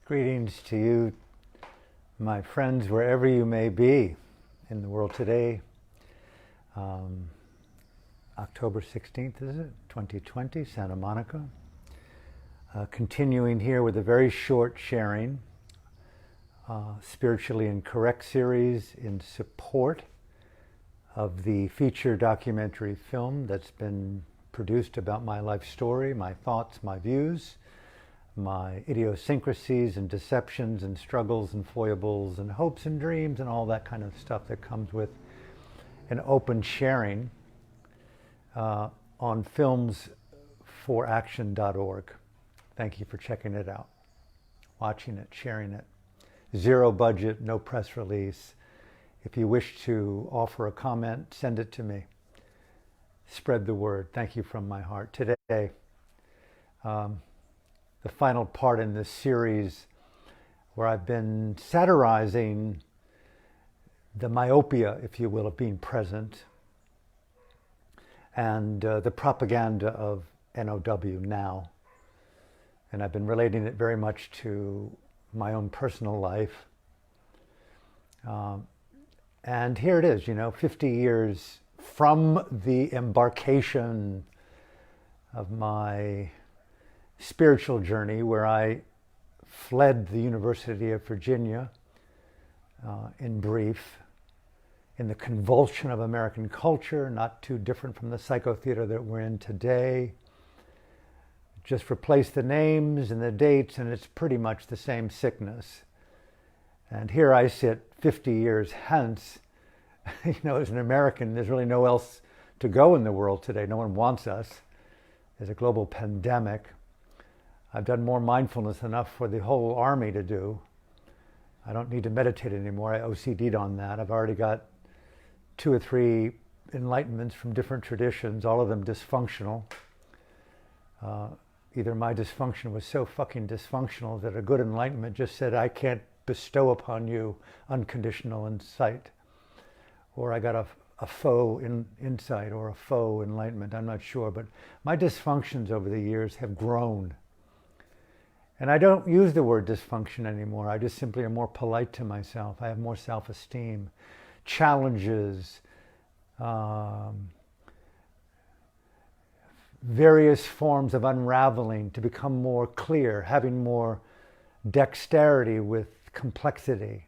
Greetings to you, my friends, wherever you may be in the world today. October 16th, is it? 2020, Santa Monica. Continuing here with a very short sharing, Spiritually Incorrect series in support of the feature documentary film that's been produced about my life story, my thoughts, my views, my idiosyncrasies and deceptions and struggles and foibles and hopes and dreams and all that kind of stuff that comes with an open sharing on filmsforaction.org. Thank you for checking it out, watching it, sharing it. Zero budget, no press release. If you wish to offer a comment, send it to me. Spread the word. Thank you from my heart. Today, the final part in this series where I've been satirizing the myopia, if you will, of being present and the propaganda of NOW, now. And I've been relating it very much to my own personal life. And here it is, 50 years from the embarkation of my spiritual journey, where I fled the University of Virginia, in brief, in the convulsion of American culture, not too different from the psychotheater that we're in today. Just replace the names and the dates and it's pretty much the same sickness. And here I sit 50 years hence. As an American, there's really no else to go in the world today. No one wants us. There's a global pandemic. I've done more mindfulness enough for the whole army to do. I don't need to meditate anymore. I OCD'd on that. I've already got 2 or 3 enlightenments from different traditions, all of them dysfunctional. Either my dysfunction was so fucking dysfunctional that a good enlightenment just said, I can't bestow upon you unconditional insight. Or I got a faux insight or a faux enlightenment, I'm not sure. But my dysfunctions over the years have grown. And I don't use the word dysfunction anymore. I just simply am more polite to myself. I have more self-esteem. Challenges, various forms of unraveling to become more clear, having more dexterity with complexity.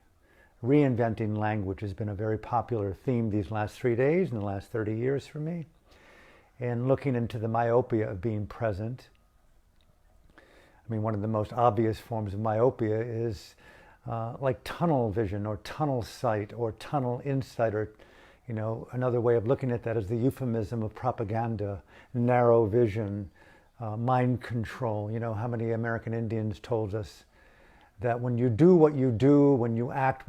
Reinventing language has been a very popular theme these last 3 days and the last 30 years for me. And looking into the myopia of being present. One of the most obvious forms of myopia is like tunnel vision or tunnel sight or tunnel insight, or another way of looking at that is the euphemism of propaganda, narrow vision, mind control. How many American Indians told us that when you do what you do, when you act,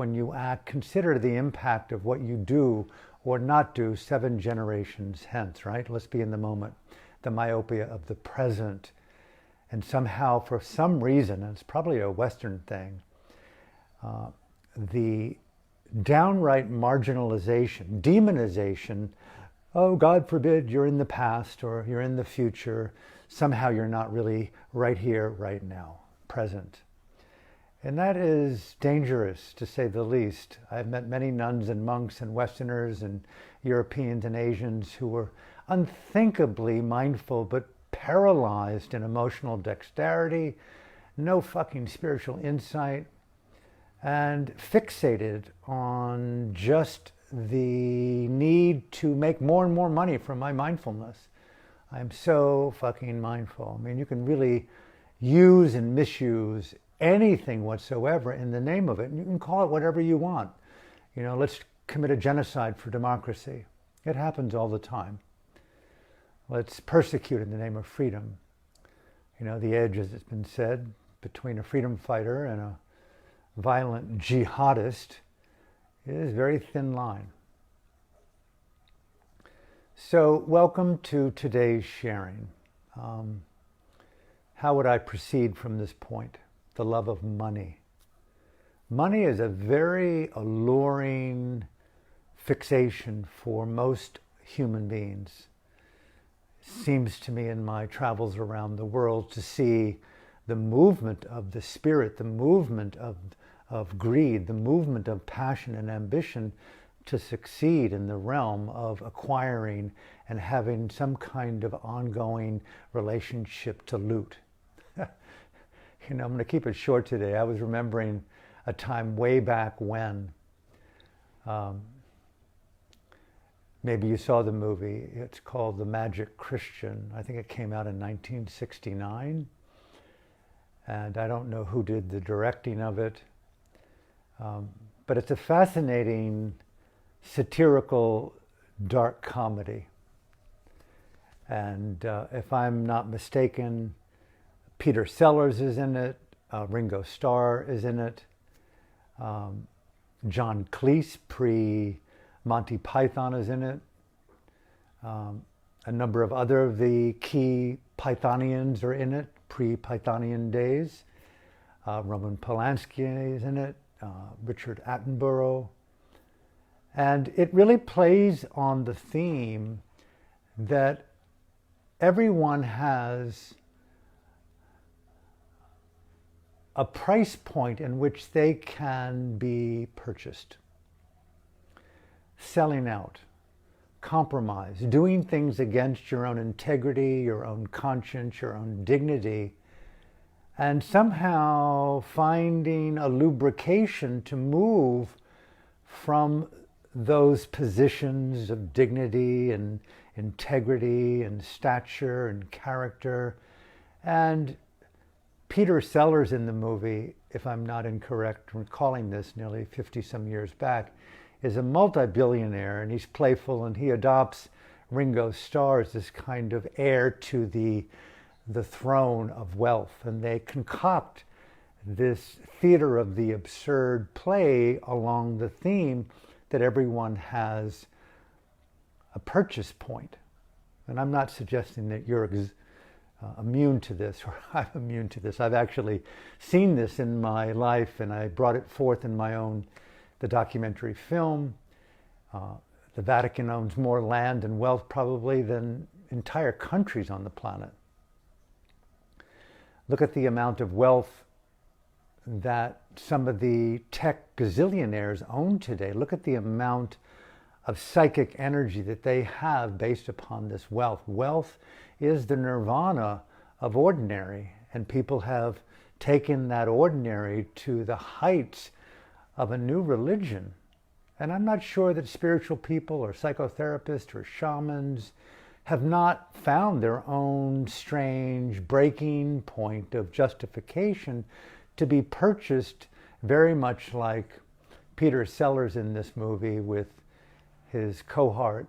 consider the impact of what you do or not do 7 generations hence, right? Let's be in the moment. The myopia of the present. And somehow, for some reason, and it's probably a Western thing, the downright marginalization, demonization, oh, God forbid you're in the past or you're in the future, somehow you're not really right here, right now, present. And that is dangerous, to say the least. I've met many nuns and monks and Westerners and Europeans and Asians who were unthinkably mindful but paralyzed in emotional dexterity, no fucking spiritual insight, and fixated on just the need to make more and more money from my mindfulness. I'm so fucking mindful. You can really use and misuse anything whatsoever in the name of it. And you can call it whatever you want. Let's commit a genocide for democracy. It happens all the time. Let's persecute in the name of freedom. The edge, as it's been said, between a freedom fighter and a violent jihadist is a very thin line. So welcome to today's sharing. How would I proceed from this point? The love of money. Money is a very alluring fixation for most human beings. Seems to me in my travels around the world to see the movement of the spirit, the movement of greed, the movement of passion and ambition to succeed in the realm of acquiring and having some kind of ongoing relationship to loot. I'm going to keep it short today. I was remembering a time way back when, maybe you saw the movie, it's called The Magic Christian. I think it came out in 1969. And I don't know who did the directing of it. But it's a fascinating satirical dark comedy. And if I'm not mistaken, Peter Sellers is in it, Ringo Starr is in it, John Cleese, pre-Monty Python, is in it, a number of other of the key Pythonians are in it, pre-Pythonian days. Roman Polanski is in it, Richard Attenborough. And it really plays on the theme that everyone has a price point in which they can be purchased. Selling out, compromise, doing things against your own integrity, your own conscience, your own dignity, and somehow finding a lubrication to move from those positions of dignity and integrity and stature and character. And Peter Sellers in the movie, if I'm not incorrect, recalling this nearly 50 some years back, is a multi-billionaire, and he's playful, and he adopts Ringo Starr as this kind of heir to the throne of wealth. And they concoct this theater of the absurd play along the theme that everyone has a purchase point. And I'm not suggesting that you're immune to this, or I'm immune to this. I've actually seen this in my life, and I brought it forth in the documentary film. The Vatican owns more land and wealth probably than entire countries on the planet. Look at the amount of wealth that some of the tech gazillionaires own today. Look at the amount of psychic energy that they have based upon this wealth. Wealth is the nirvana of ordinary, and people have taken that ordinary to the heights of a new religion. And I'm not sure that spiritual people or psychotherapists or shamans have not found their own strange breaking point of justification to be purchased, very much like Peter Sellers in this movie with his cohort,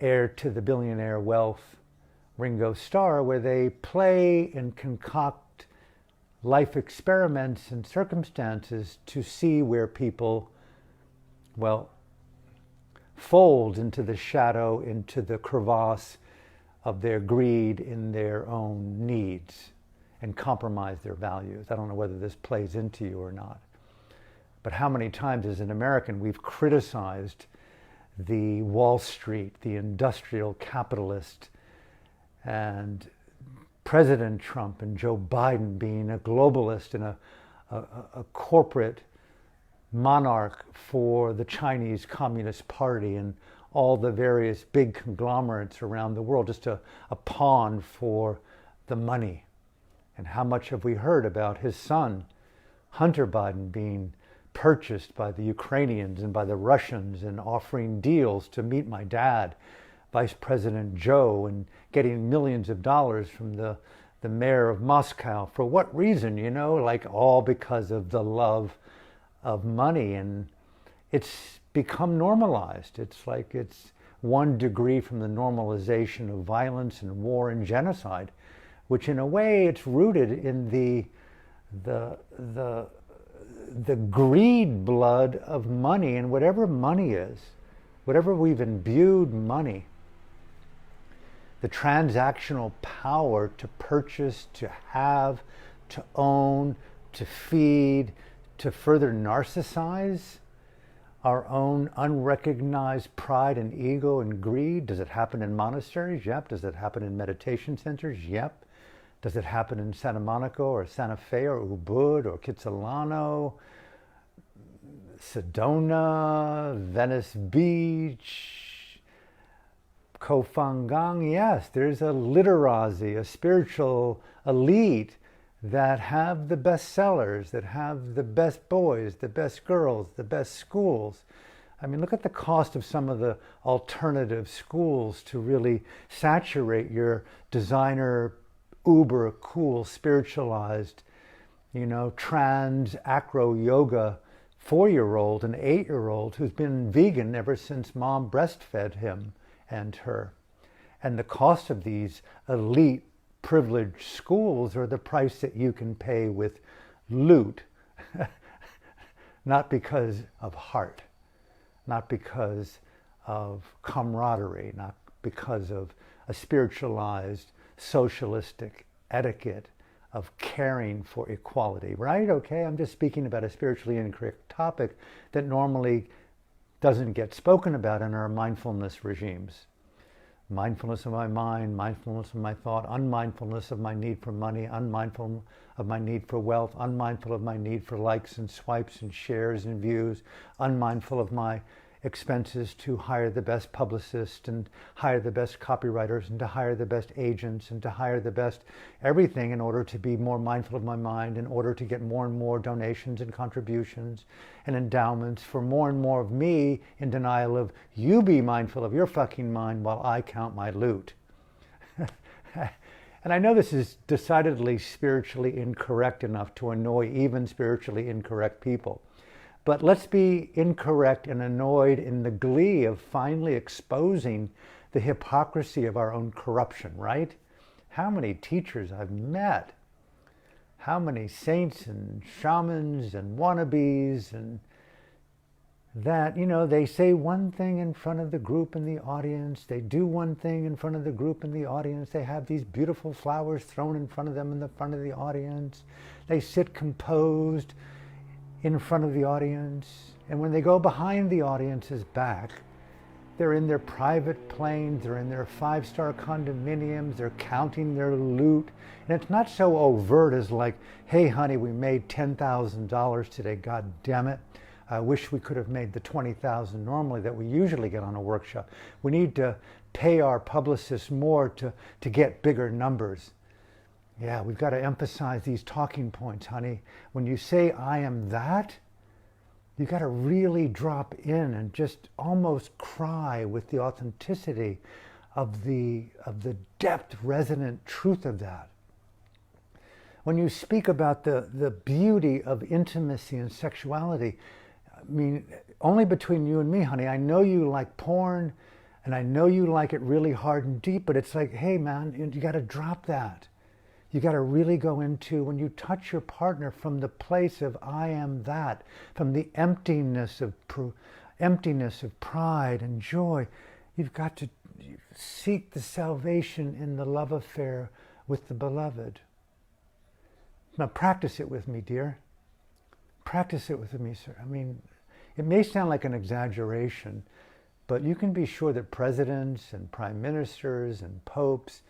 heir to the billionaire wealth, Ringo Starr, where they play and concoct life experiments and circumstances to see where people, fold into the shadow, into the crevasse of their greed in their own needs and compromise their values. I don't know whether this plays into you or not. But how many times as an American we've criticized the Wall Street, the industrial capitalist, and President Trump and Joe Biden being a globalist and a corporate monarch for the Chinese Communist Party and all the various big conglomerates around the world, just a pawn for the money. And how much have we heard about his son, Hunter Biden, being purchased by the Ukrainians and by the Russians and offering deals to meet my dad, Vice President Joe, and getting millions of dollars from the mayor of Moscow. For what reason? All because of the love of money. And it's become normalized. It's like it's 1 degree from the normalization of violence and war and genocide, which in a way it's rooted in the greed blood of money. And whatever money is, whatever we've imbued money, the transactional power to purchase, to have, to own, to feed, to further narcissize our own unrecognized pride and ego and greed. Does it happen in monasteries? Yep. Does it happen in meditation centers? Yep. Does it happen in Santa Monica or Santa Fe or Ubud or Kitsilano, Sedona, Venice Beach, Koh Phangan? Yes, there's a literati, a spiritual elite that have the best sellers, that have the best boys, the best girls, the best schools. I mean, look at the cost of some of the alternative schools to really saturate your designer, uber cool, spiritualized, trans acro yoga 4-year-old and 8-year-old who's been vegan ever since mom breastfed him and her. And the cost of these elite privileged schools are the price that you can pay with loot, not because of heart, not because of camaraderie, not because of a spiritualized socialistic etiquette of caring for equality, right? Okay, I'm just speaking about a spiritually incorrect topic that normally doesn't get spoken about in our mindfulness regimes. Mindfulness of my mind, mindfulness of my thought, unmindfulness of my need for money, unmindful of my need for wealth, unmindful of my need for likes and swipes and shares and views, unmindful of my expenses to hire the best publicists and hire the best copywriters and to hire the best agents and to hire the best everything in order to be more mindful of my mind, in order to get more and more donations and contributions and endowments for more and more of me, in denial of you be mindful of your fucking mind while I count my loot. And I know this is decidedly spiritually incorrect enough to annoy even spiritually incorrect people. But let's be incorrect and annoyed in the glee of finally exposing the hypocrisy of our own corruption, right? How many teachers I've met, how many saints and shamans and wannabes, and that, they say one thing in front of the group in the audience, they do one thing in front of the group in the audience, they have these beautiful flowers thrown in front of them in the front of the audience, they sit composed in front of the audience, and when they go behind the audience's back, they're in their private planes, they're in their 5-star condominiums, they're counting their loot, and it's not so overt as like, hey honey, we made $10,000 today, god damn it, I wish we could have made the $20,000 normally that we usually get on a workshop. We need to pay our publicists more to get bigger numbers. Yeah, we've got to emphasize these talking points, honey. When you say I am that, you got to really drop in and just almost cry with the authenticity of the depth resonant truth of that. When you speak about the beauty of intimacy and sexuality, I mean, only between you and me, honey, I know you like porn and I know you like it really hard and deep, but it's like, hey man, you got to drop that. You got to really go into, when you touch your partner from the place of I am that, from the emptiness of pride and joy, you've got to seek the salvation in the love affair with the beloved. Now practice it with me, dear. Practice it with me, sir. I mean, it may sound like an exaggeration, but you can be sure that presidents and prime ministers and popes,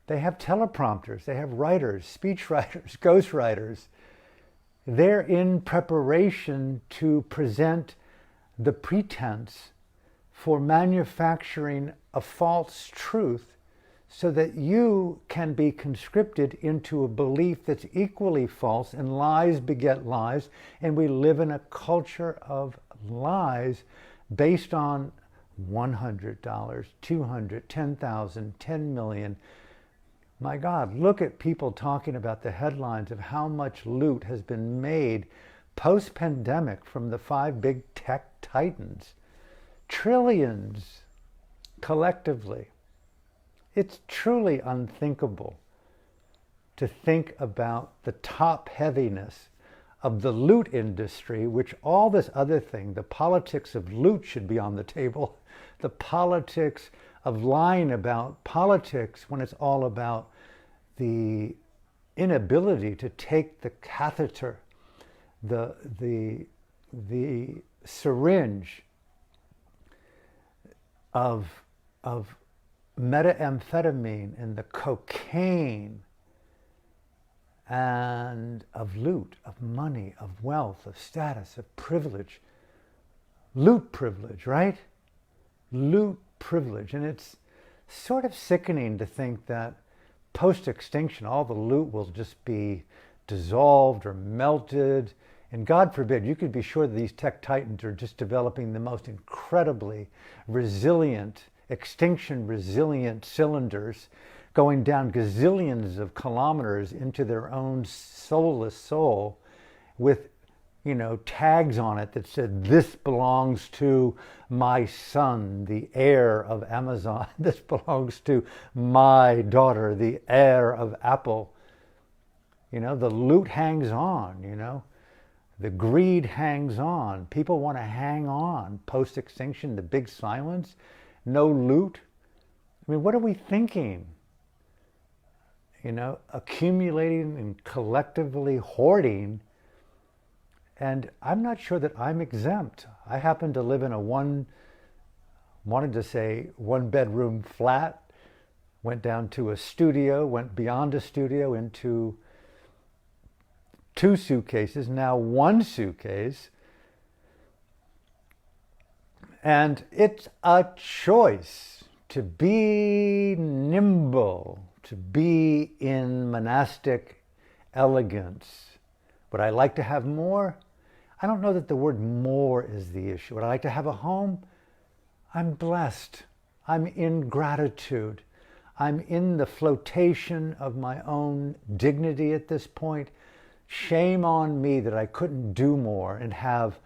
they have teleprompters, they have writers, speech writers, ghost writers. They're in preparation to present the pretense for manufacturing a false truth so that you can be conscripted into a belief that's equally false, and lies beget lies, and we live in a culture of lies based on $100, $200, 10,000, 10 million. My God, look at people talking about the headlines of how much loot has been made post-pandemic from the 5 big tech titans. Trillions collectively. It's truly unthinkable to think about the top heaviness of the loot industry, which all this other thing, the politics of loot, should be on the table. The politics of lying about politics, when it's all about the inability to take the catheter, the syringe of methamphetamine and the cocaine and of loot, of money, of wealth, of status, of privilege. Loot privilege, right? Loot privilege. And it's sort of sickening to think that post-extinction, all the loot will just be dissolved or melted. And God forbid, you could be sure that these tech titans are just developing the most incredibly resilient, extinction resilient cylinders going down gazillions of kilometers into their own soulless soul with, tags on it that said, this belongs to my son, the heir of Amazon. This belongs to my daughter, the heir of Apple. The loot hangs on, The greed hangs on. People want to hang on. Post-extinction, the big silence, no loot. I mean, what are we thinking? Accumulating and collectively hoarding. And I'm not sure that I'm exempt. I happen to live in a one bedroom flat, went down to a studio, went beyond a studio into 2 suitcases, now 1 suitcase. And it's a choice to be nimble, to be in monastic elegance. Would I like to have more? I don't know that the word more is the issue. Would I like to have a home? I'm blessed. I'm in gratitude. I'm in the flotation of my own dignity at this point. Shame on me that I couldn't do more and have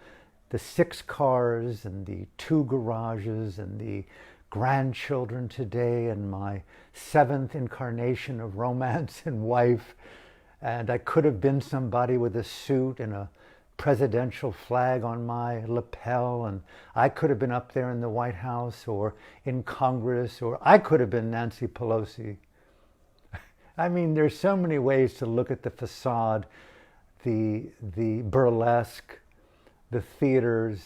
the 6 cars and the 2 garages and the grandchildren today and my 7th incarnation of romance and wife. And I could have been somebody with a suit and a presidential flag on my lapel, and I could have been up there in the White House or in Congress, or I could have been Nancy Pelosi. I mean, there's so many ways to look at the facade, the burlesque, the theaters,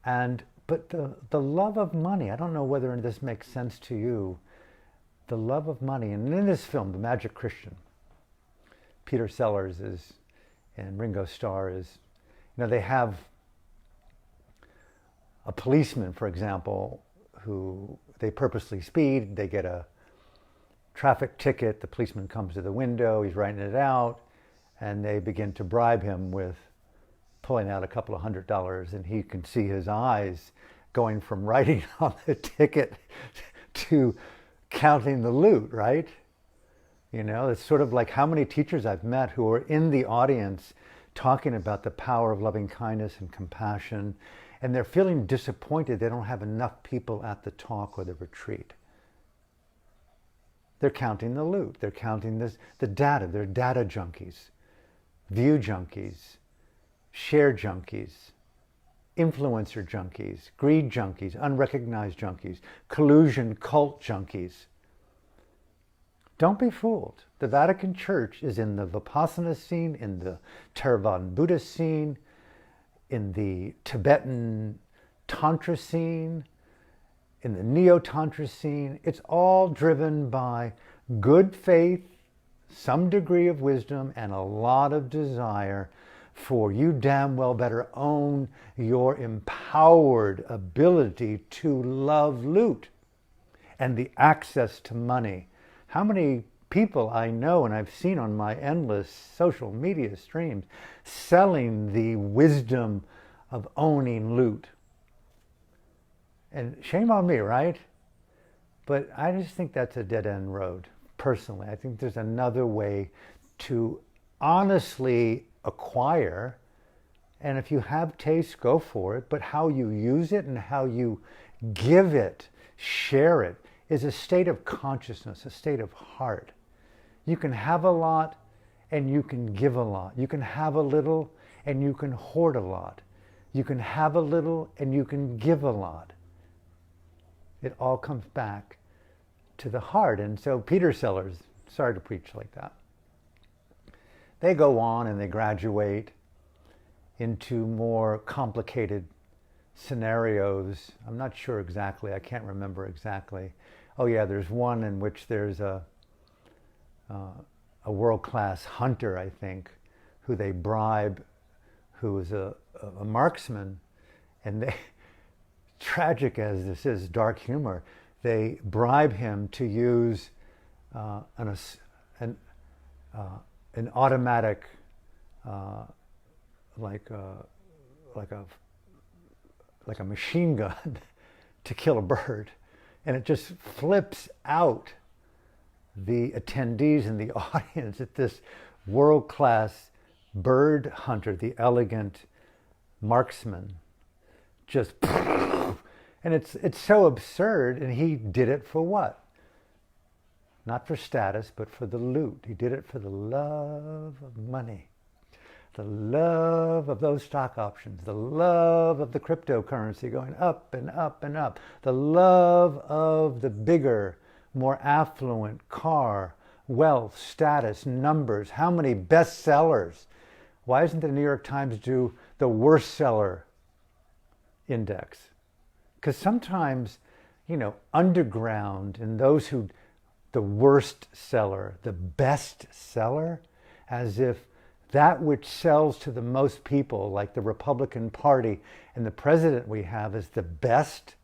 but the love of money. I don't know whether this makes sense to you. The love of money, and in this film, The Magic Christian, Peter Sellers is, and Ringo Starr is, they have a policeman, for example, who they purposely speed. They get a traffic ticket. The policeman comes to the window. He's writing it out, and they begin to bribe him with pulling out a couple of $100, and he can see his eyes going from writing on the ticket to counting the loot, right? It's sort of like how many teachers I've met who are in the audience talking about the power of loving kindness and compassion, and they're feeling disappointed they don't have enough people at the talk or the retreat. They're counting the loot. They're counting the data. They're data junkies, view junkies, share junkies, influencer junkies, greed junkies, unrecognized junkies, collusion cult junkies. Don't be fooled. The Vatican Church is in the Vipassana scene, in the Theravada Buddhist scene, in the Tibetan Tantra scene, in the Neo-Tantra scene. It's all driven by good faith, some degree of wisdom, and a lot of desire for you damn well better own your empowered ability to love loot and the access to money. How many people I know and I've seen on my endless social media streams selling the wisdom of owning loot. And shame on me, right? But I just think that's a dead-end road, personally. I think there's another way to honestly acquire, and if you have taste, go for it, but how you use it and how you give it, share it, is a state of consciousness, a state of heart. You can have a lot and you can give a lot. You can have a little and you can hoard a lot. You can have a little and you can give a lot. It all comes back to the heart. And so Peter Sellers, sorry to preach like that, they go on and they graduate into more complicated scenarios. I'm not sure exactly. I can't remember exactly. Oh yeah, there's one in which there's a a world-class hunter, I think, who they bribe, who is a marksman, and they, tragic as this is, dark humor, they bribe him to use an automatic, like a machine gun to kill a bird, and it just flips out the attendees in the audience at this world-class bird hunter, the elegant marksman, just, and it's so absurd, and he did it for what? Not for status, but for the loot. He did it for the love of money, the love of those stock options, the love of the cryptocurrency going up and up and up, the love of the bigger, more affluent car, wealth, status, numbers, how many bestsellers. Why doesn't the New York Times do the worst seller index? Because sometimes, underground and those who, the worst seller, the best seller, as if that which sells to the most people, like the Republican Party and the president we have, is the best.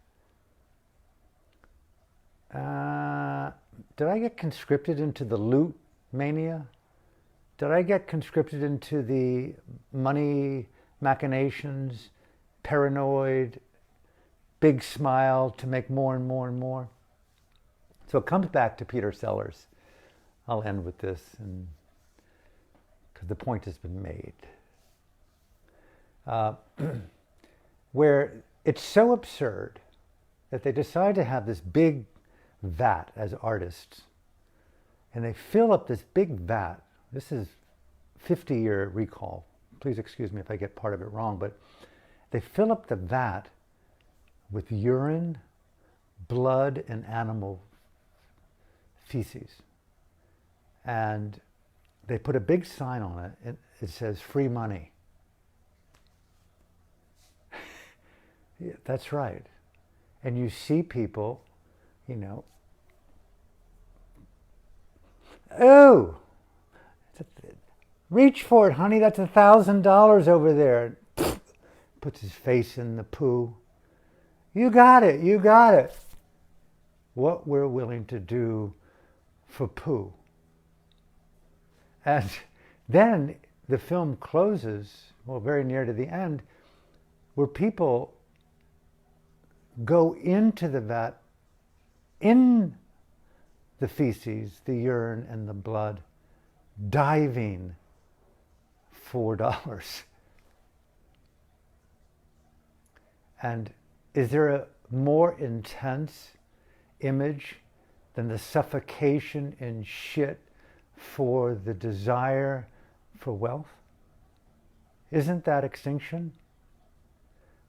Did I get conscripted into the loot mania? Did I get conscripted into the money machinations, paranoid, big smile to make more and more and more? So it comes back to Peter Sellers. I'll end with this, because the point has been made. Where it's so absurd that they decide to have this big vat as artists, and they fill up this big vat. This is 50-year recall. Please excuse me if I get part of it wrong, but they fill up the vat with urine, blood, and animal feces. And they put a big sign on it, and it says free money. Yeah, that's right. And you see people, oh, reach for it, honey, that's $1,000 over there. Puts his face in the poo. You got it, you got it. What we're willing to do for poo. And then the film closes, very near to the end, where people go into the vat, in the feces, the urine, and the blood, diving for $4. And is there a more intense image than the suffocation in shit for the desire for wealth? Isn't that extinction?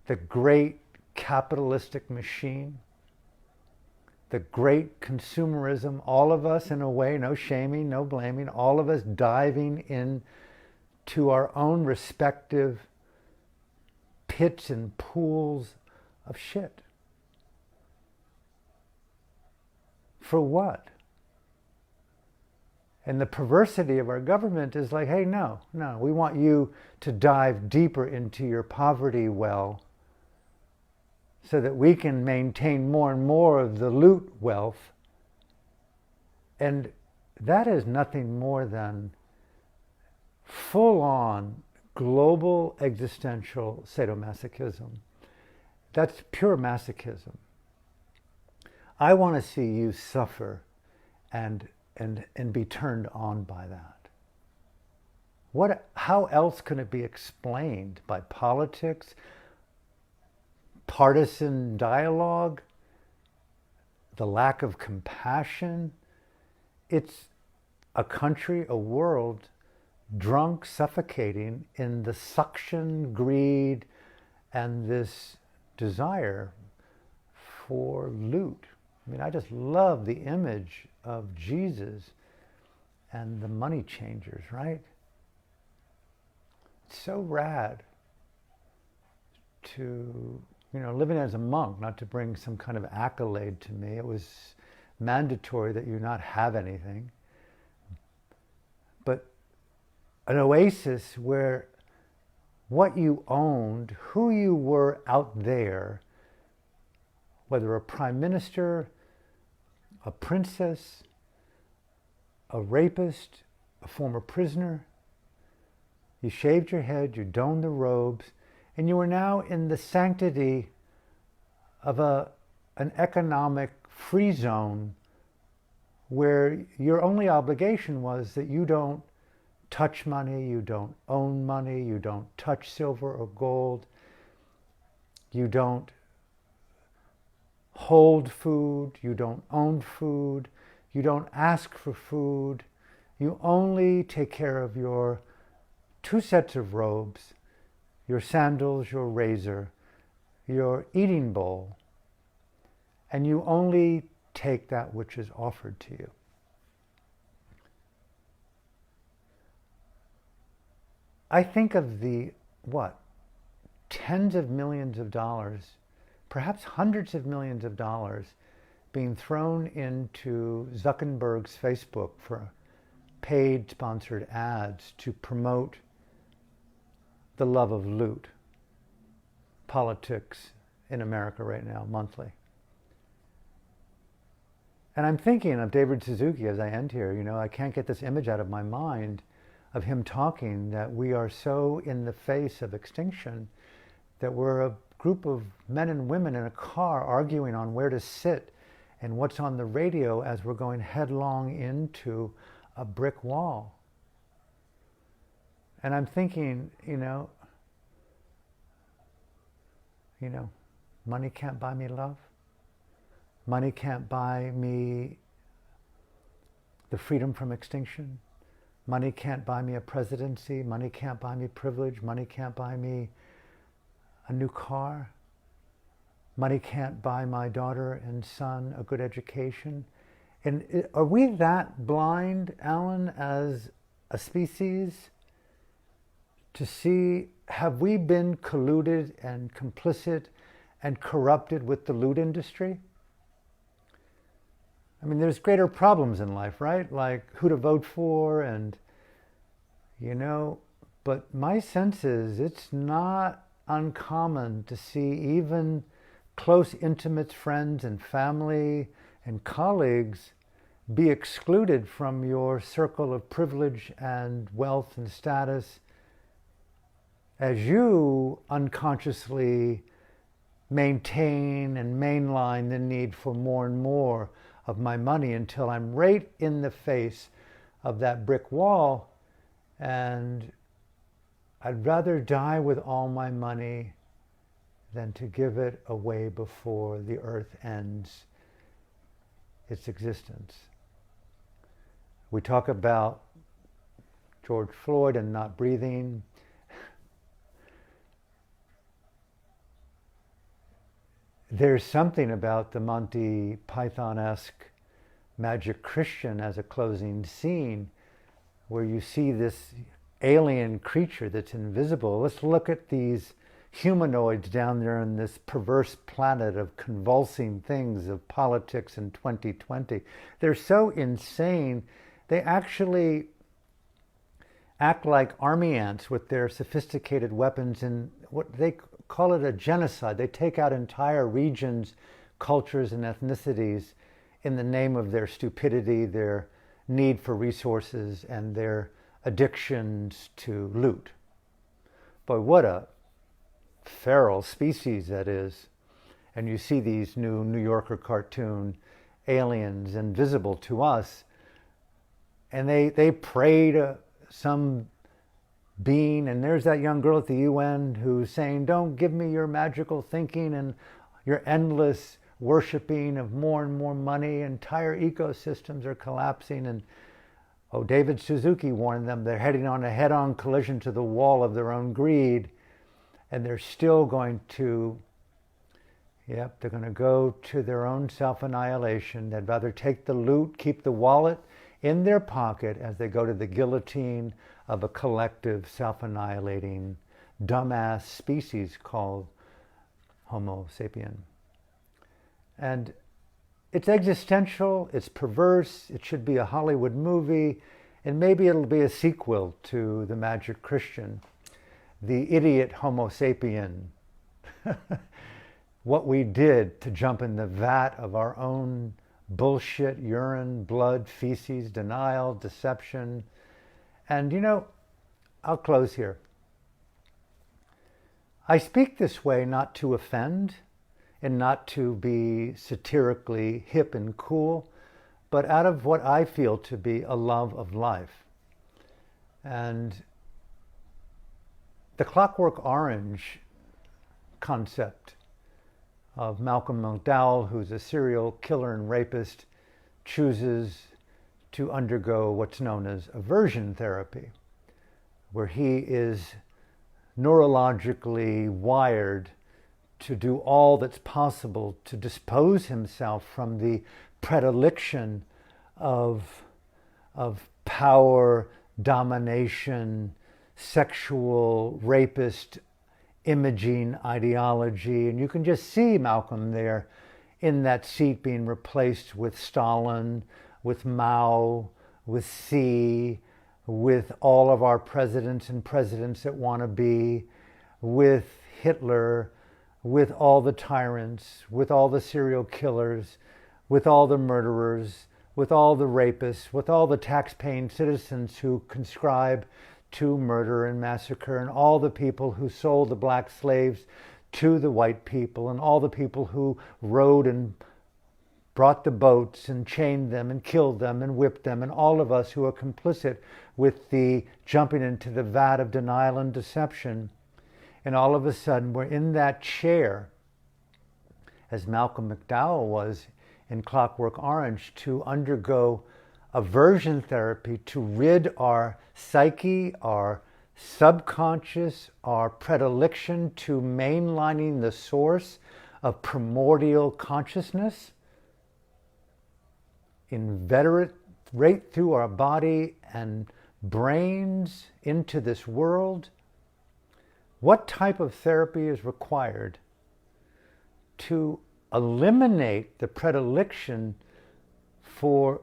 The great capitalistic machine, the great consumerism, all of us in a way, no shaming, no blaming, all of us diving into our own respective pits and pools of shit. For what? And the perversity of our government is like, hey, no, we want you to dive deeper into your poverty well so that we can maintain more and more of the loot wealth. And that is nothing more than full-on global existential sadomasochism. That's pure masochism. I want to see you suffer and be turned on by that. How else can it be explained? By politics, partisan dialogue, the lack of compassion? It's a country, a world, drunk, suffocating in the suction, greed, and this desire for loot. I mean, I just love the image of Jesus and the money changers, right? It's so rad to, living as a monk, not to bring some kind of accolade to me. It was mandatory that you not have anything. but an oasis where what you owned, who you were out there, whether a prime minister, a princess, a rapist, a former prisoner, you shaved your head, you donned the robes, and you were now in the sanctity of an economic free zone where your only obligation was that you don't touch money, you don't own money, you don't touch silver or gold, you don't hold food, you don't own food, you don't ask for food, you only take care of your 2 sets of robes, your sandals, your razor, your eating bowl, and you only take that which is offered to you. I think of the, tens of millions of dollars, perhaps hundreds of millions of dollars being thrown into Zuckerberg's Facebook for paid sponsored ads to promote the love of loot, politics in America right now, monthly. And I'm thinking of David Suzuki as I end here. I can't get this image out of my mind of him talking that we are so in the face of extinction that we're a group of men and women in a car arguing on where to sit and what's on the radio as we're going headlong into a brick wall. And I'm thinking, money can't buy me love. Money can't buy me the freedom from extinction. Money can't buy me a presidency. Money can't buy me privilege. Money can't buy me a new car. Money can't buy my daughter and son a good education. And are we that blind, Alan, as a species to see, have we been colluded and complicit and corrupted with the loot industry? I mean, there's greater problems in life, right? Like who to vote for and, but my sense is it's not uncommon to see even close, intimate friends and family and colleagues be excluded from your circle of privilege and wealth and status as you unconsciously maintain and mainline the need for more and more of my money until I'm right in the face of that brick wall, and I'd rather die with all my money than to give it away before the earth ends its existence. We talk about George Floyd and not breathing. There's something about the Monty Python-esque Magic Christian as a closing scene where you see this alien creature that's invisible. Let's look at these humanoids down there on this perverse planet of convulsing things of politics in 2020. They're so insane, they actually act like army ants with their sophisticated weapons, and what they call it a genocide. They take out entire regions, cultures, and ethnicities in the name of their stupidity, their need for resources, and their addictions to loot. Boy, what a feral species that is. And you see these New Yorker cartoon aliens invisible to us, and they pray to some being, and there's that young girl at the UN who's saying, don't give me your magical thinking and your endless worshiping of more and more money. Entire ecosystems are collapsing. And David Suzuki warned them they're heading on a head-on collision to the wall of their own greed, and they're still going to, they're going to go to their own self-annihilation. They'd rather take the loot, keep the wallet in their pocket as they go to the guillotine of a collective self-annihilating dumbass species called Homo sapien. And it's existential, it's perverse, it should be a Hollywood movie, And maybe it'll be a sequel to The Magic Christian, the idiot Homo sapien. What we did to jump in the vat of our own bullshit, urine, blood, feces, denial, deception. And I'll close here. I speak this way not to offend and not to be satirically hip and cool, but out of what I feel to be a love of life. And the Clockwork Orange concept of Malcolm McDowell, who's a serial killer and rapist, chooses to undergo what's known as aversion therapy, where he is neurologically wired to do all that's possible to dispose himself from the predilection of power, domination, sexual rapist imaging ideology. And you can just see Malcolm there in that seat being replaced with Stalin, with Mao, with Xi, with all of our presidents and presidents that want to be, with Hitler, with all the tyrants, with all the serial killers, with all the murderers, with all the rapists, with all the tax-paying citizens who conscribe to murder and massacre, and all the people who sold the black slaves to the white people, and all the people who rowed and brought the boats and chained them and killed them and whipped them, and all of us who are complicit with the jumping into the vat of denial and deception. And all of a sudden we're in that chair, as Malcolm McDowell was in Clockwork Orange, to undergo aversion therapy to rid our psyche, our subconscious, our predilection to mainlining the source of primordial consciousness, inveterate right through our body and brains into this world. What type of therapy is required to eliminate the predilection for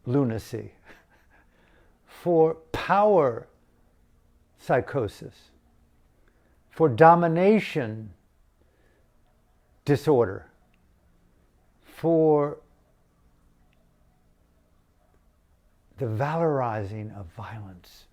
lunacy, for power psychosis, for domination disorder, for the valorizing of violence?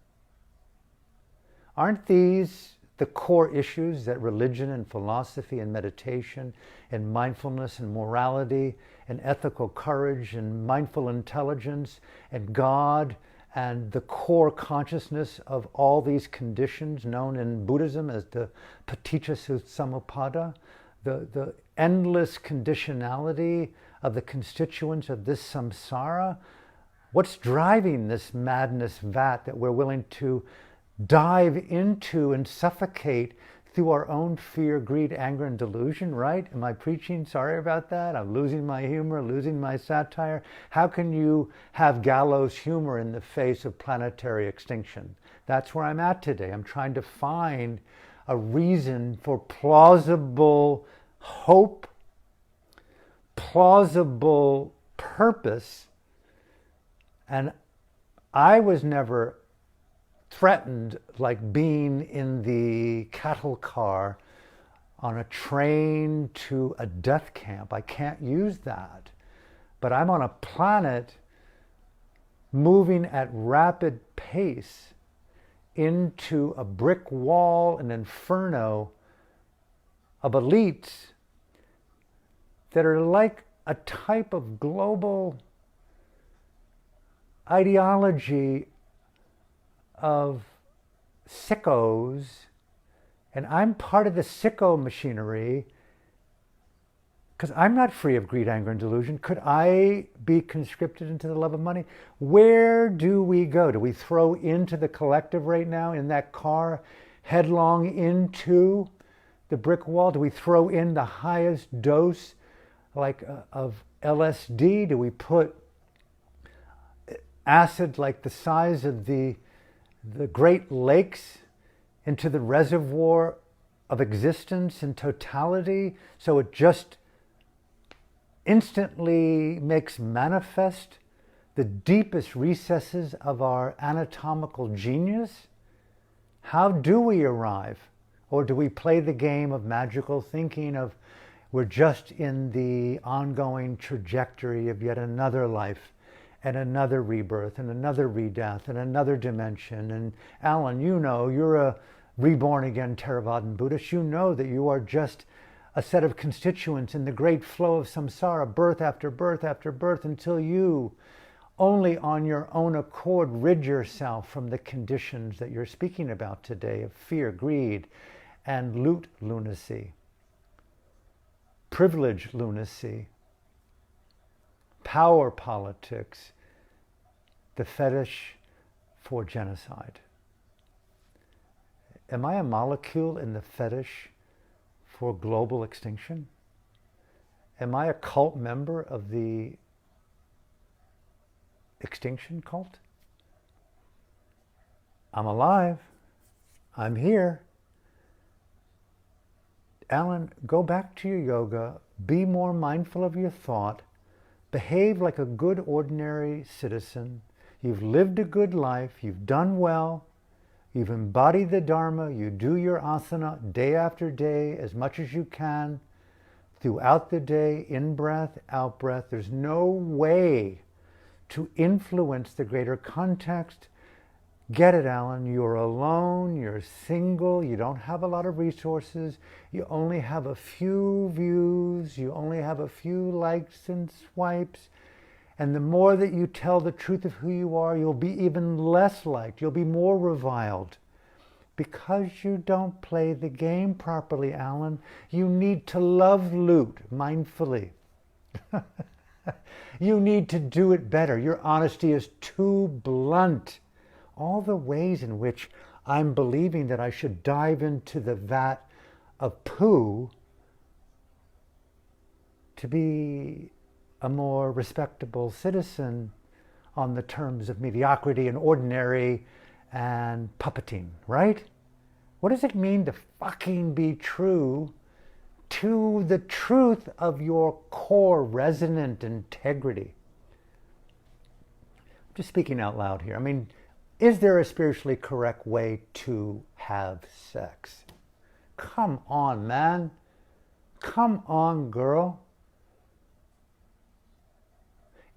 Aren't these the core issues that religion and philosophy and meditation and mindfulness and morality and ethical courage and mindful intelligence and God and the core consciousness of all these conditions known in Buddhism as the Paticca Samuppada, the endless conditionality of the constituents of this samsara? What's driving this madness vat that we're willing to dive into and suffocate through our own fear, greed, anger, and delusion, right? Am I preaching? Sorry about that. I'm losing my humor, losing my satire. How can you have gallows humor in the face of planetary extinction? That's where I'm at today. I'm trying to find a reason for plausible hope, plausible purpose. And I was never threatened like being in the cattle car on a train to a death camp. I can't use that. But I'm on a planet moving at rapid pace into a brick wall, an inferno of elites that are like a type of global ideology of sickos, and I'm part of the sicko machinery because I'm not free of greed, anger, and delusion. Could I be conscripted into the love of money? Where do we go? Do we throw into the collective right now in that car, headlong into the brick wall? Do we throw in the highest dose of LSD? Do we put acid like the size of the Great Lakes into the reservoir of existence in totality, so it just instantly makes manifest the deepest recesses of our anatomical genius? How do we arrive? Or do we play the game of magical thinking of we're just in the ongoing trajectory of yet another life and another rebirth and another redeath and another dimension? And Alan, you know, you're a reborn again Theravadan Buddhist. You know that you are just a set of constituents in the great flow of samsara, birth after birth after birth, until you only on your own accord rid yourself from the conditions that you're speaking about today of fear, greed, and loot lunacy, privilege lunacy, power politics, the fetish for genocide. Am I a molecule in the fetish for global extinction? Am I a cult member of the extinction cult? I'm alive. I'm here. Alan, go back to your yoga. Be more mindful of your thought. Behave like a good, ordinary citizen. You've lived a good life. You've done well. You've embodied the Dharma. You do your asana day after day as much as you can throughout the day, in breath, out breath. There's no way to influence the greater context. Get it, Alan. You're alone, you're single, you don't have a lot of resources, you only have a few views, you only have a few likes and swipes. And the more that you tell the truth of who you are, you'll be even less liked, you'll be more reviled. Because you don't play the game properly, Alan. You need to love loot mindfully. You need to do it better. Your honesty is too blunt. All the ways in which I'm believing that I should dive into the vat of poo to be a more respectable citizen on the terms of mediocrity and ordinary and puppeting, right? What does it mean to fucking be true to the truth of your core resonant integrity? I'm just speaking out loud here. I mean, is there a spiritually correct way to have sex? Come on, man. Come on, girl.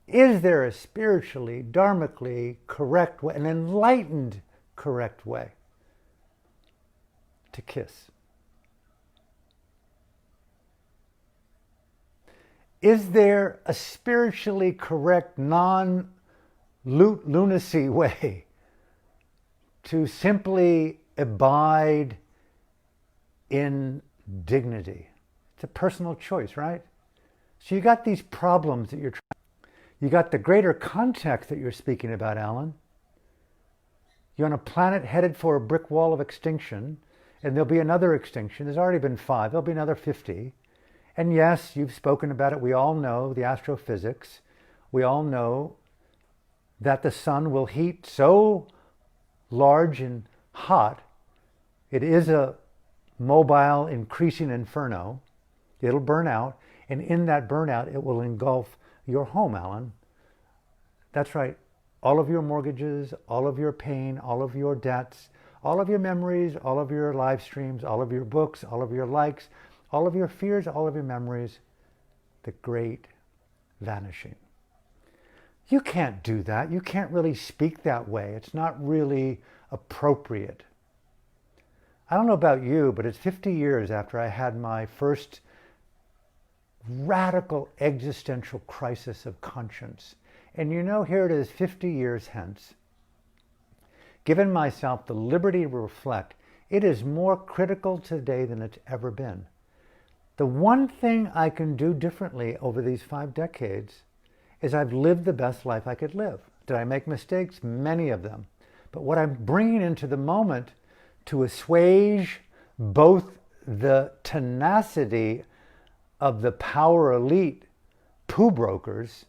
Is there a spiritually, dharmically correct way, an enlightened correct way to kiss? Is there a spiritually correct, non-lunacy way to simply abide in dignity? It's a personal choice, right? So you got these problems that you're trying. You got the greater context that you're speaking about, Alan. You're on a planet headed for a brick wall of extinction, and there'll be another extinction. There's already been 5. There'll be another 50. And yes, you've spoken about it. We all know the astrophysics. We all know that the sun will heat so large and hot. It is a mobile, increasing inferno. It'll burn out. And in that burnout, it will engulf your home, Alan. That's right. All of your mortgages, all of your pain, all of your debts, all of your memories, all of your live streams, all of your books, all of your likes, all of your fears, all of your memories, the great vanishing. You can't do that. You can't really speak that way. It's not really appropriate. I don't know about you, but it's 50 years after I had my first radical existential crisis of conscience. And you know, here it is 50 years hence. Given myself the liberty to reflect, it is more critical today than it's ever been. The one thing I can do differently over these 5 decades is I've lived the best life I could live. Did I make mistakes? Many of them. But what I'm bringing into the moment to assuage both the tenacity of the power elite poo brokers,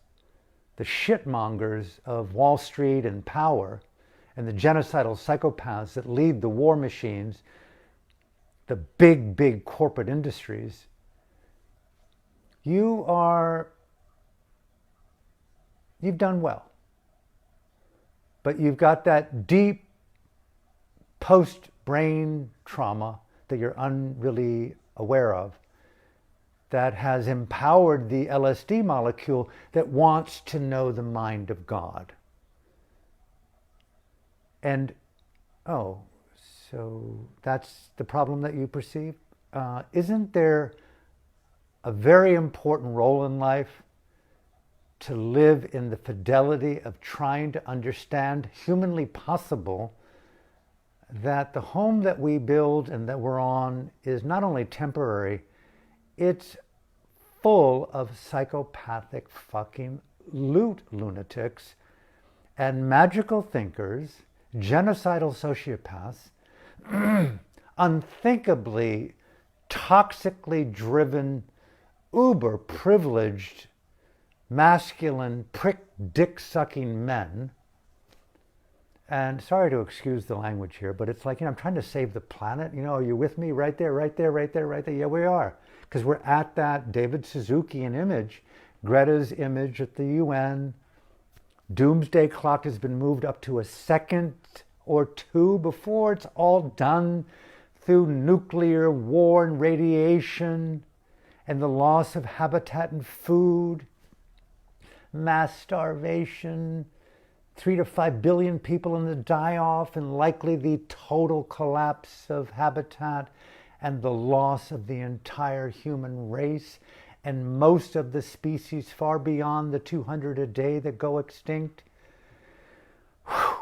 the shitmongers of Wall Street and power, and the genocidal psychopaths that lead the war machines, the big corporate industries, you've done well. but you've got that deep post-brain trauma that you're unreally aware of that has empowered the LSD molecule that wants to know the mind of God. And, oh, so that's the problem that you perceive? Isn't there a very important role in life to live in the fidelity of trying to understand, humanly possible, that the home that we build and that we're on is not only temporary, it's full of psychopathic fucking lunatics and magical thinkers, genocidal sociopaths, unthinkably toxically driven, uber privileged, masculine, prick dick sucking men. And sorry to excuse the language here, but it's like, I'm trying to save the planet. Are you with me? Right there, right there, right there, right there. Yeah, we are. Because we're at that David Suzukian image, Greta's image at the UN. Doomsday clock has been moved up to a second or two before it's all done through nuclear war and radiation and the loss of habitat and food, mass starvation, 3 to 5 billion people in the die-off, and likely the total collapse of habitat and the loss of the entire human race and most of the species far beyond the 200 a day that go extinct. Whew.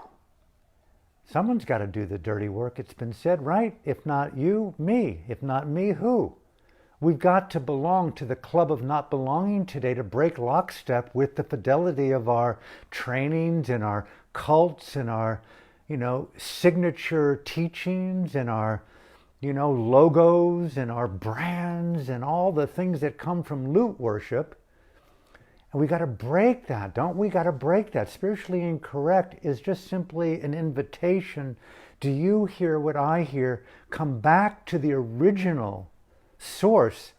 Someone's got to do the dirty work, it's been said, right? If not you, me. If not me, who? We've got to belong to the club of not belonging today to break lockstep with the fidelity of our trainings and our cults and our, signature teachings and our, logos and our brands and all the things that come from loot worship. And we got to break that, don't we? Got to break that. Spiritually incorrect is just simply an invitation. Do you hear what I hear? Come back to the original source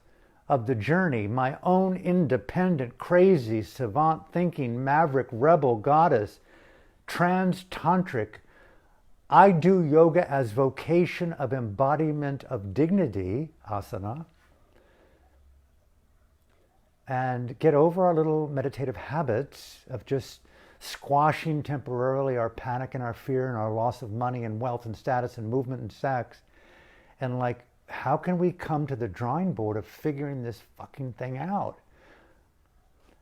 of the journey, my own independent, crazy, savant thinking, maverick, rebel goddess, trans-tantric. I do yoga as vocation of embodiment of dignity, asana, and get over our little meditative habits of just squashing temporarily our panic and our fear and our loss of money and wealth and status and movement and sex, and how can we come to the drawing board of figuring this fucking thing out?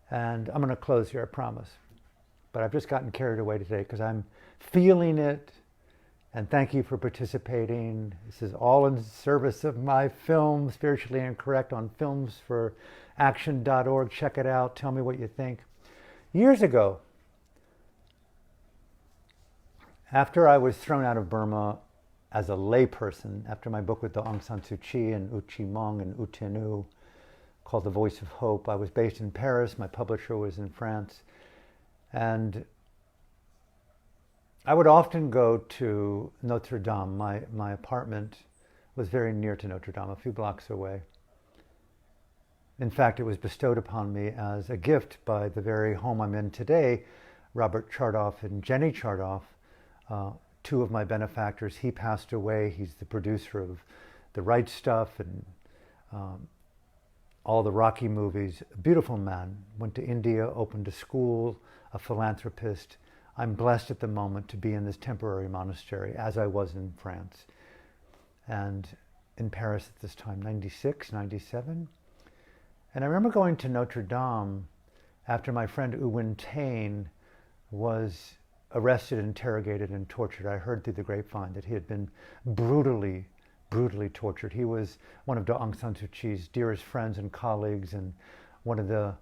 And I'm going to close here, I promise. But I've just gotten carried away today because I'm feeling it. And thank you for participating. This is all in service of my film, Spiritually Incorrect, on filmsforaction.org. Check it out. Tell me what you think. Years ago, after I was thrown out of Burma as a layperson, after my book with Aung San Suu Kyi and U Chi Mong and U Tenu, called The Voice of Hope, I was based in Paris. My publisher was in France. And I would often go to Notre Dame. My apartment was very near to Notre Dame, a few blocks away. In fact, it was bestowed upon me as a gift by the very home I'm in today, Robert Chardoff and Jenny Chardoff, two of my benefactors. He passed away. He's the producer of The Right Stuff and all the Rocky movies. A beautiful man. Went to India, opened a school, a philanthropist. I'm blessed at the moment to be in this temporary monastery, as I was in France and in Paris at this time, 96, 97. And I remember going to Notre Dame after my friend U Win Tain was arrested, interrogated, and tortured. I heard through the grapevine that he had been brutally tortured. He was one of Aung San Suu Kyi's dearest friends and colleagues and one of the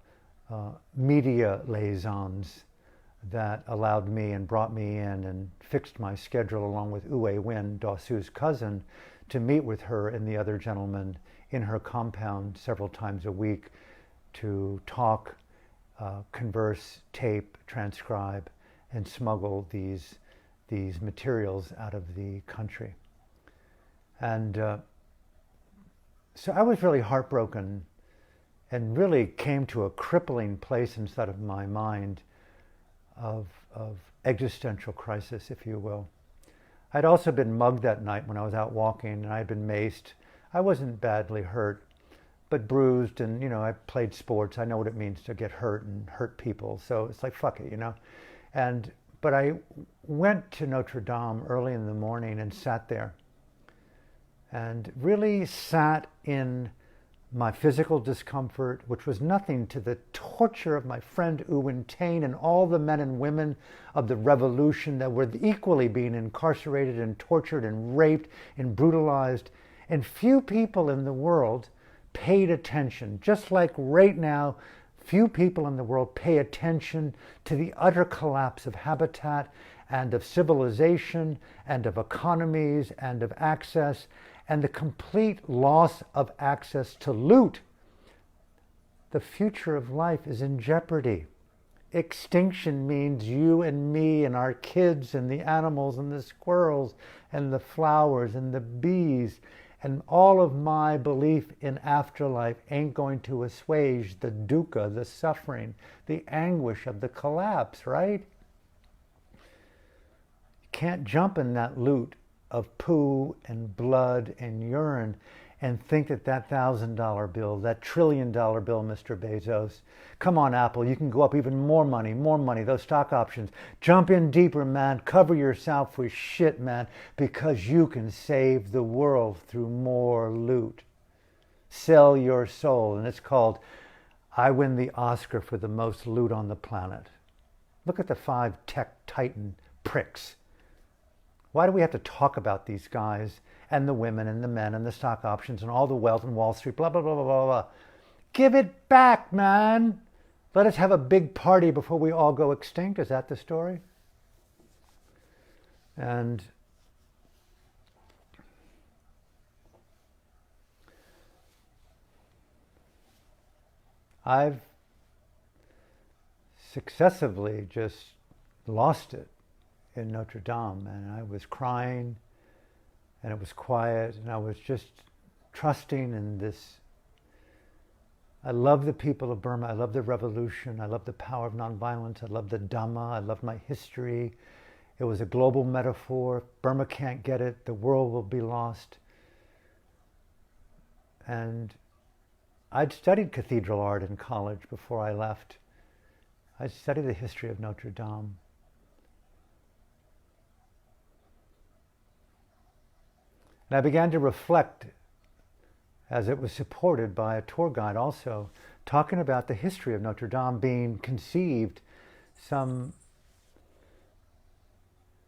media liaisons that allowed me and brought me in and fixed my schedule along with Ue Win, Daw Sue's cousin, to meet with her and the other gentlemen in her compound several times a week to talk, converse, tape, transcribe, and smuggle these materials out of the country. And so I was really heartbroken and really came to a crippling place inside of my mind of existential crisis, if you will. I'd also been mugged that night when I was out walking, and I'd been maced. I wasn't badly hurt, but bruised, and I played sports. I know what it means to get hurt and hurt people. So it's like, fuck it, but I went to Notre Dame early in the morning and sat there and really sat in my physical discomfort, which was nothing to the torture of my friend Owen Taine and all the men and women of the revolution that were equally being incarcerated and tortured and raped and brutalized. And few people in the world paid attention. Just like right now, few people in the world pay attention to the utter collapse of habitat and of civilization and of economies and of access and the complete loss of access to loot. The future of life is in jeopardy. Extinction means you and me and our kids and the animals and the squirrels and the flowers and the bees, and all of my belief in afterlife ain't going to assuage the dukkha, the suffering, the anguish of the collapse, right? You can't jump in that loot of poo and blood and urine and think that $1,000 bill, that $1 trillion bill, Mr. Bezos, come on, Apple, you can go up even more money, those stock options. Jump in deeper, man. Cover yourself with shit, man, because you can save the world through more loot. Sell your soul. And it's called, I win the Oscar for the most loot on the planet. Look at the 5 tech titan pricks. Why do we have to talk about these guys and the women and the men and the stock options and all the wealth in Wall Street, blah, blah, blah, blah, blah, blah. Give it back, man. Let us have a big party before we all go extinct. Is that the story? And I've successively just lost it in Notre Dame, and I was crying, and it was quiet, and I was just trusting in this. I love the people of Burma. I love the revolution. I love the power of nonviolence. I love the Dhamma. I love my history. It was a global metaphor. If Burma can't get it, the world will be lost. And I'd studied cathedral art in college before I left. I studied the history of Notre Dame. And I began to reflect, as it was supported by a tour guide also, talking about the history of Notre Dame being conceived some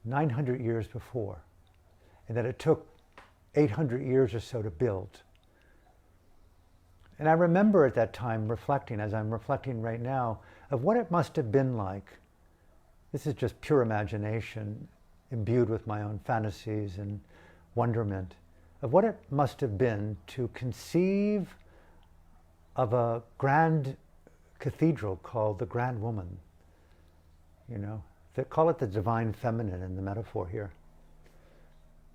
900 years before, and that it took 800 years or so to build. And I remember at that time reflecting, as I'm reflecting right now, of what it must have been like. This is just pure imagination, imbued with my own fantasies and wonderment, of what it must have been to conceive of a grand cathedral called the Grand Woman. They call it the divine feminine in the metaphor here.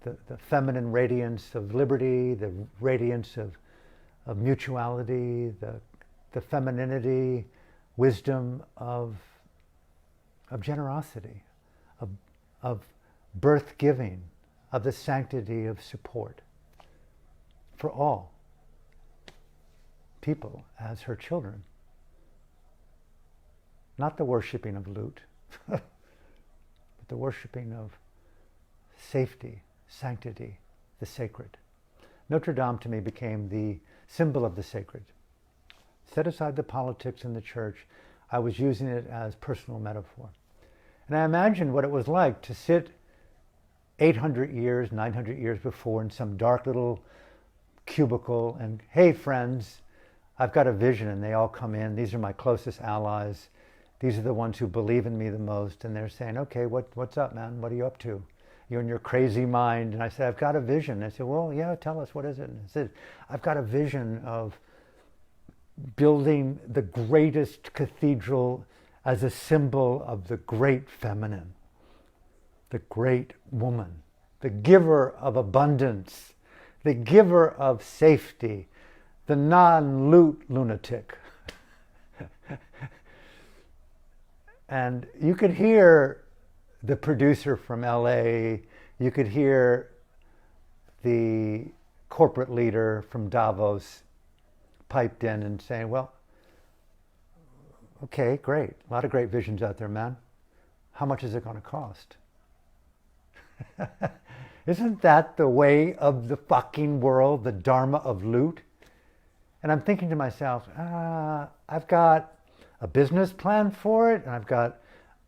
The feminine radiance of liberty, the radiance of mutuality, the femininity, wisdom of generosity, of birth giving, of the sanctity of support for all people as her children. Not the worshipping of loot, but the worshipping of safety, sanctity, the sacred. Notre Dame to me became the symbol of the sacred. Set aside the politics in the church, I was using it as personal metaphor. And I imagined what it was like to sit 800 years, 900 years before in some dark little cubicle and, hey friends, I've got a vision, and they all come in. These are my closest allies. These are the ones who believe in me the most. And they're saying, okay, what's up, man? What are you up to? You're in your crazy mind. And I said, I've got a vision. And I said, well, yeah, tell us, what is it? And I said, I've got a vision of building the greatest cathedral as a symbol of the great feminine, the great woman, the giver of abundance, the giver of safety, the non-loot lunatic. And you could hear the producer from LA, you could hear the corporate leader from Davos piped in and saying, well, okay, great. A lot of great visions out there, man. How much is it going to cost? Isn't that the way of the fucking world, the dharma of loot? And I'm thinking to myself, I've got a business plan for it, and I've got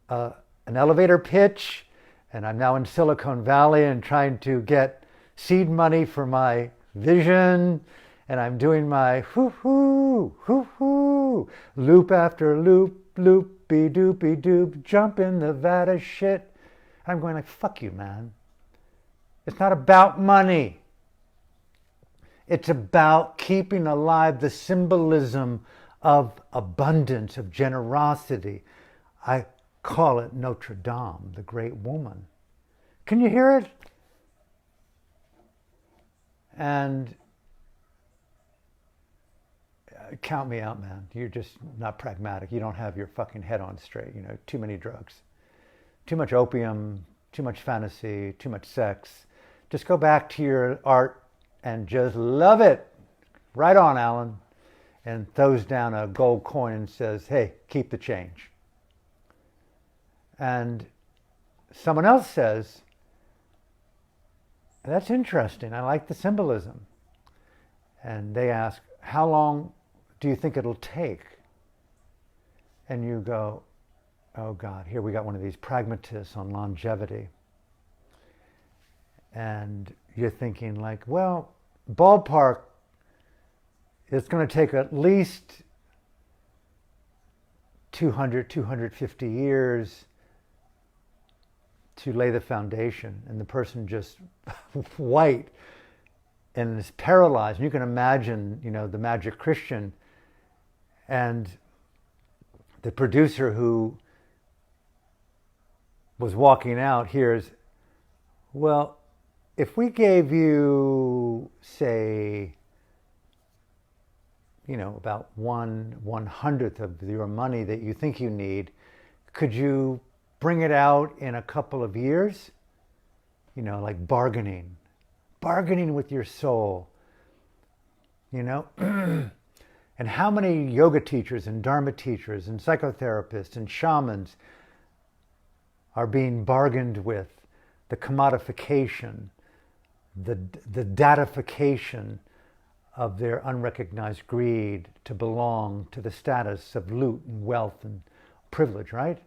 an elevator pitch, and I'm now in Silicon Valley and trying to get seed money for my vision, and I'm doing my hoo-hoo, hoo-hoo, loop after loop, loopy-doopy-doop, jump in Nevada shit. I'm going like, fuck you, man. It's not about money. It's about keeping alive the symbolism of abundance, of generosity. I call it Notre Dame, the great woman. Can you hear it? And count me out, man. You're just not pragmatic. You don't have your fucking head on straight. You know, too many drugs, too much opium, too much fantasy, too much sex. Just go back to your art and just love it. Right on, Alan. And throws down a gold coin and says, hey, keep the change. And someone else says, that's interesting. I like the symbolism. And they ask, how long do you think it'll take? And you go, oh God, here we got one of these pragmatists on longevity. And you're thinking like, well, ballpark, it's going to take at least 200, 250 years to lay the foundation. And the person just white and is paralyzed. And you can imagine, you know, the Magic Christian and the producer who was walking out hears, well, if we gave you, say, you know, about 1/100th of your money that you think you need, could you bring it out in a couple of years? You know, like bargaining with your soul, you know? And how many yoga teachers and dharma teachers and psychotherapists and shamans are being bargained with the commodification, the datification of their unrecognized greed to belong to the status of loot and wealth and privilege, right?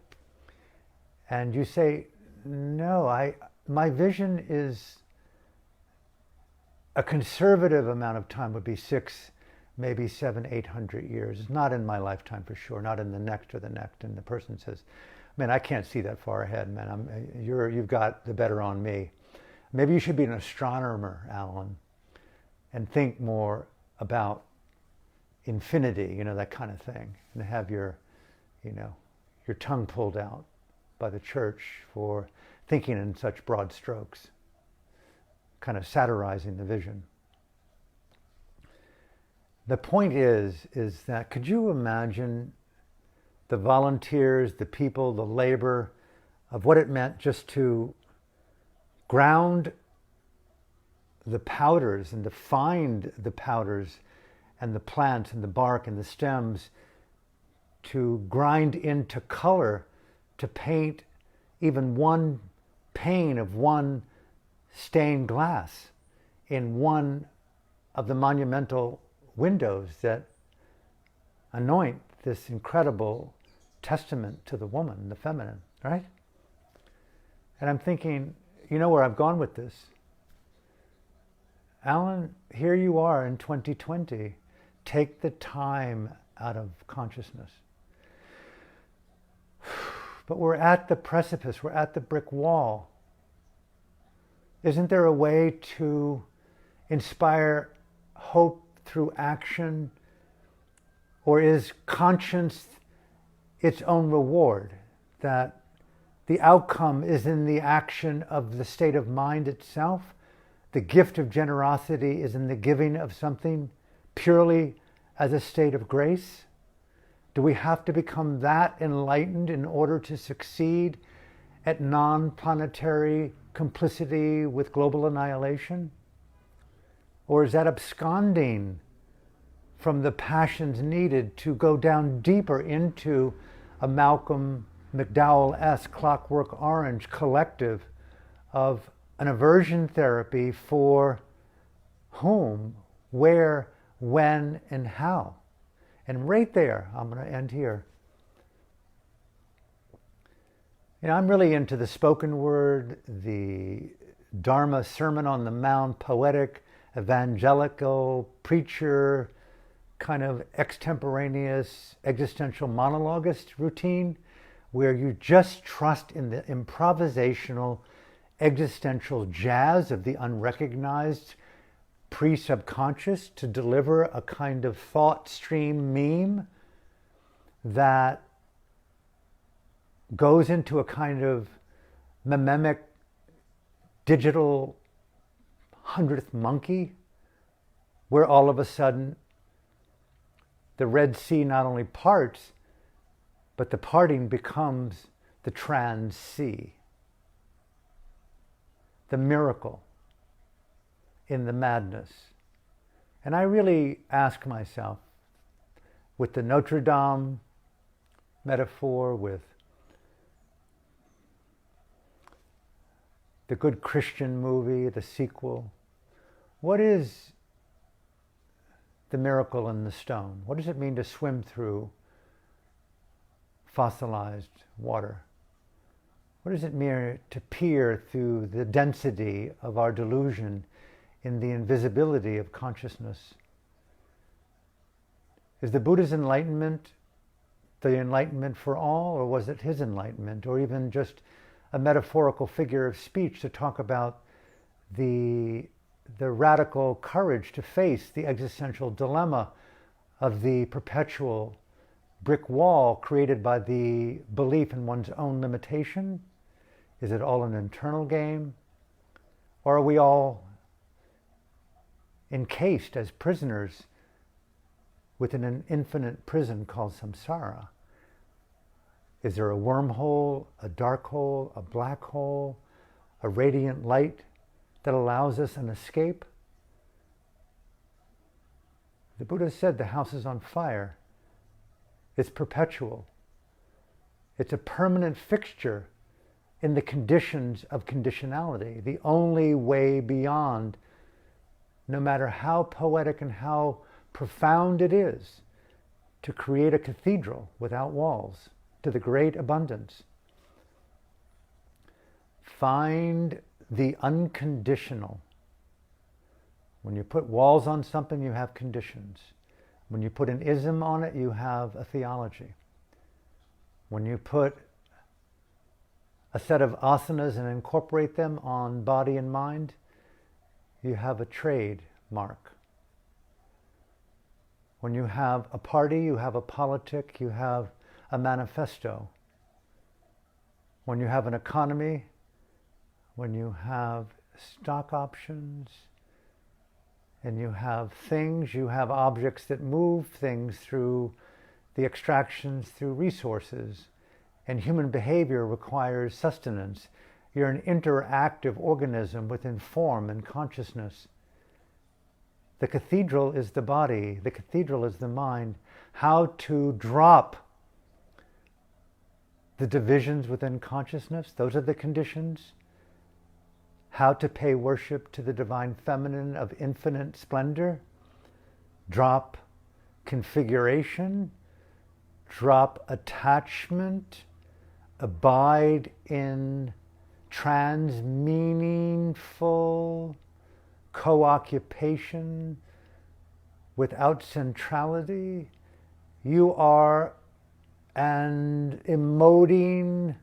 And you say, no, my vision is a conservative amount of time would be 6, maybe 700, 800 years. It's not in my lifetime for sure, not in the next or the next. And the person says, man, I can't see that far ahead, man. You've got the better on me. Maybe you should be an astronomer, Alan, and think more about infinity, you know, that kind of thing, and have your, you know, your tongue pulled out by the church for thinking in such broad strokes, kind of satirizing the vision. The point is that could you imagine the volunteers, the people, the labor of what it meant just to ground the powders and to find the powders and the plants and the bark and the stems, to grind into color, to paint even one pane of one stained glass in one of the monumental windows that anoint this incredible testament to the woman, the feminine, right? And I'm thinking, you know where I've gone with this? Alan, here you are in 2020. Take the time out of consciousness. But we're at the precipice, we're at the brick wall. Isn't there a way to inspire hope through action? Or is conscience its own reward? That the outcome is in the action of the state of mind itself? The gift of generosity is in the giving of something purely as a state of grace? Do we have to become that enlightened in order to succeed at non-planetary complicity with global annihilation? Or is that absconding from the passions needed to go down deeper into a Malcolm McDowell-esque Clockwork Orange collective of an aversion therapy for whom, where, when, and how? And right there, I'm going to end here. You know, I'm really into the spoken word, the Dharma Sermon on the Mount, poetic, evangelical, preacher, kind of extemporaneous, existential monologuist routine where you just trust in the improvisational, existential jazz of the unrecognized pre-subconscious to deliver a kind of thought stream meme that goes into a kind of mimemic digital 100th monkey where all of a sudden the Red Sea not only parts, but the parting becomes the trans sea. The miracle in the madness. And I really ask myself, with the Notre Dame metaphor, with the Good Christian movie, the sequel, what is the miracle in the stone? What does it mean to swim through fossilized water? What does it mean to peer through the density of our delusion in the invisibility of consciousness? Is the Buddha's enlightenment the enlightenment for all, or was it his enlightenment, or even just a metaphorical figure of speech to talk about the radical courage to face the existential dilemma of the perpetual brick wall created by the belief in one's own limitation? Is it all an internal game? Or are we all encased as prisoners within an infinite prison called samsara? Is there a wormhole, a dark hole, a black hole, a radiant light that allows us an escape? The Buddha said the house is on fire. It's perpetual. It's a permanent fixture in the conditions of conditionality, the only way beyond, no matter how poetic and how profound it is, to create a cathedral without walls, to the great abundance. Find the unconditional. When you put walls on something, you have conditions. When you put an ism on it, you have a theology. When you put a set of asanas and incorporate them on body and mind, you have a trademark. When you have a party, you have a politic, you have a manifesto. When you have an economy, when you have stock options, and you have things, you have objects that move things through the extractions through resources. And human behavior requires sustenance. You're an interactive organism within form and consciousness. The cathedral is the body. The cathedral is the mind. How to drop the divisions within consciousness, those are the conditions. How to pay worship to the divine feminine of infinite splendor. Drop configuration. Drop attachment. Abide in trans-meaningful co-occupation without centrality. You are an emoting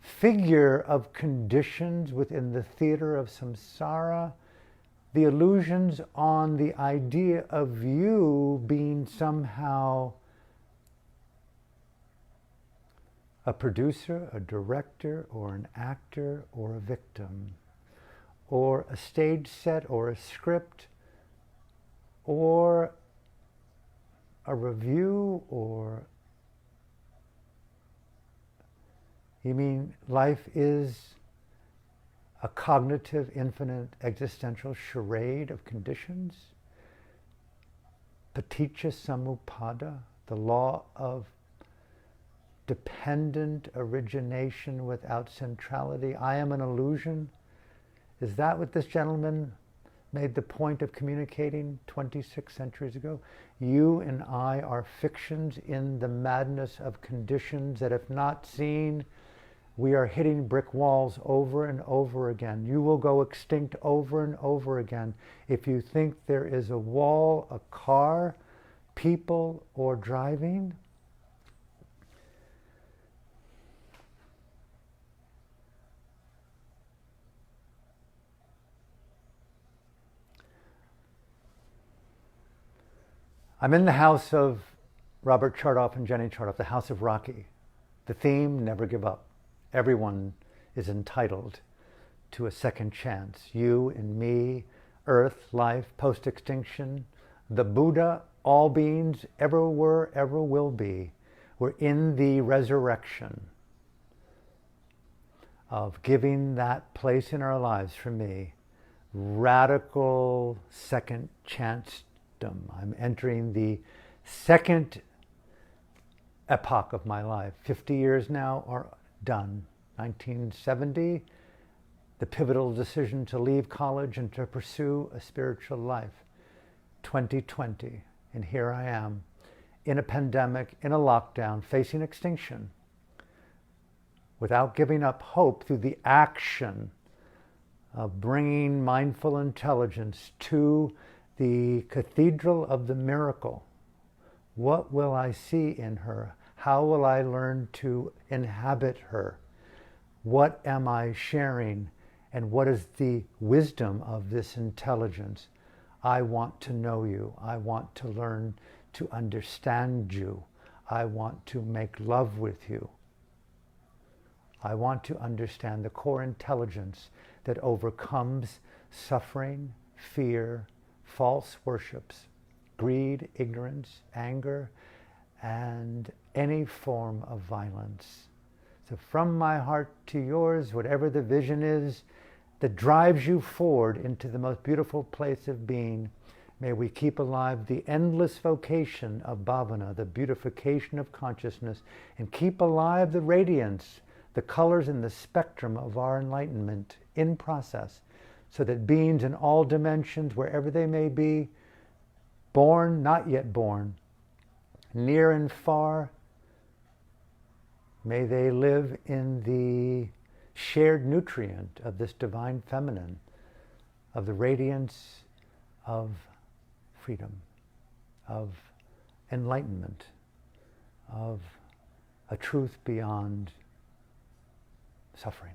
figure of conditions within the theater of samsara, the illusions on the idea of you being somehow a producer, a director, or an actor, or a victim, or a stage set, or a script, or a review, or you mean life is a cognitive, infinite, existential charade of conditions? Paticca samuppada, the law of dependent origination without centrality. I am an illusion. Is that what this gentleman made the point of communicating 26 centuries ago? You and I are fictions in the madness of conditions that, if not seen, we are hitting brick walls over and over again. You will go extinct over and over again if you think there is a wall, a car, people, or driving. I'm in the house of Robert Chartoff and Jenny Chartoff, the house of Rocky. The theme, never give up. Everyone is entitled to a second chance. You and me, earth, life, post-extinction, the Buddha, all beings ever were, ever will be. We're in the resurrection of giving that place in our lives, for me, radical second chance. I'm entering the second epoch of my life. 50 years now are done. 1970, the pivotal decision to leave college and to pursue a spiritual life. 2020, and here I am, in a pandemic, in a lockdown, facing extinction, without giving up hope through the action of bringing mindful intelligence to the cathedral of the miracle. What will I see in her? How will I learn to inhabit her? What am I sharing? And what is the wisdom of this intelligence? I want to know you. I want to learn to understand you. I want to make love with you. I want to understand the core intelligence that overcomes suffering, fear, false worships, greed, ignorance, anger, and any form of violence. So from my heart to yours, whatever the vision is that drives you forward into the most beautiful place of being, may we keep alive the endless vocation of bhavana, the beautification of consciousness, and keep alive the radiance, the colors and the spectrum of our enlightenment in process, so that beings in all dimensions, wherever they may be, born, not yet born, near and far, may they live in the shared nutrient of this divine feminine, of the radiance of freedom, of enlightenment, of a truth beyond suffering.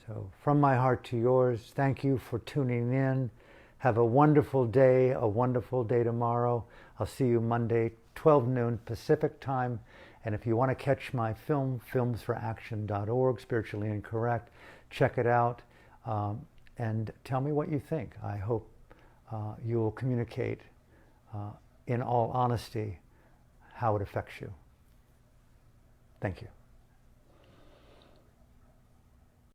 So from my heart to yours, thank you for tuning in. Have a wonderful day tomorrow. I'll see you Monday, 12 noon Pacific time. And if you want to catch my film, filmsforaction.org, Spiritually Incorrect, check it out and tell me what you think. I hope you will communicate in all honesty how it affects you. Thank you.